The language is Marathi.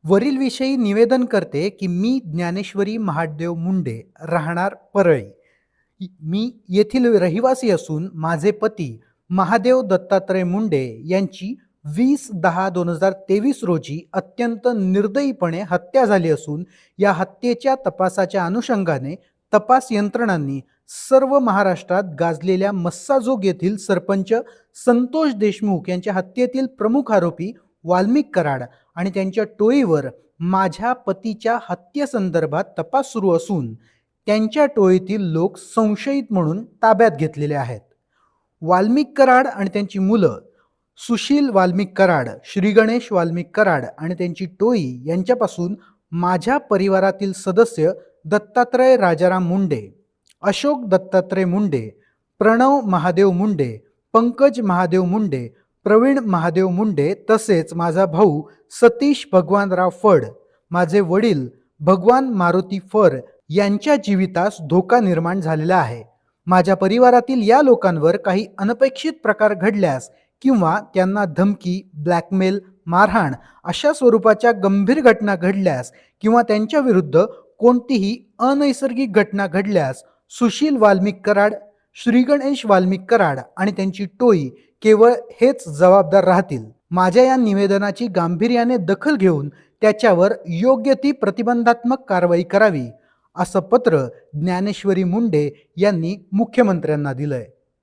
वरील विषयी निवेदन करते की मी ज्ञानेश्वरी महादेव मुंडे, राहणार परळी. मी येथील रहिवासी असून माझे पती महादेव दत्तात्रय मुंडे यांची 20/10/2023 रोजी अत्यंत निर्दयीपणे हत्या झाली असून या हत्येच्या तपासाच्या अनुषंगाने तपास यंत्रणांनी सर्व महाराष्ट्रात गाजलेल्या मस्साजोग येथील सरपंच संतोष देशमुख यांच्या हत्येतील प्रमुख आरोपी वाल्मिक कराड आणि त्यांच्या टोळीवर माझ्या पतीच्या हत्येसंदर्भात तपास सुरू असून त्यांच्या टोळीतील लोक संशयित म्हणून ताब्यात घेतलेले आहेत. वाल्मिक कराड आणि त्यांची मुलं सुशील वाल्मिक कराड, श्रीगणेश वाल्मिक कराड आणि त्यांची टोळी यांच्यापासून माझ्या परिवारातील सदस्य दत्तात्रय राजाराम मुंडे, अशोक दत्तात्रय मुंडे, प्रणव महादेव मुंडे, पंकज महादेव मुंडे, प्रवीण महादेव मुंडे तसेच माझा भाऊ सतीश भगवानराव फड, माझे वडील भगवान मारुती फर यांच्या जीवितास धोका निर्माण झालेला आहे. माझ्या परिवारातील या लोकांवर काही अनपेक्षित प्रकार घडल्यास किंवा त्यांना धमकी, ब्लॅकमेल, मारहाण अशा स्वरूपाच्या गंभीर घटना घडल्यास किंवा त्यांच्या विरुद्ध कोणतीही अनैसर्गिक घटना घडल्यास सुशील वाल्मिक कराड, श्रीगणेश वाल्मिक कराड आणि त्यांची टोळी केवळ हेच जबाबदार राहतील. माझ्या या निवेदनाची गांभीर्याने दखल घेऊन त्याच्यावर योग्य ती प्रतिबंधात्मक कारवाई करावी, असं पत्र ज्ञानेश्वरी मुंडे यांनी मुख्यमंत्र्यांना दिलंय.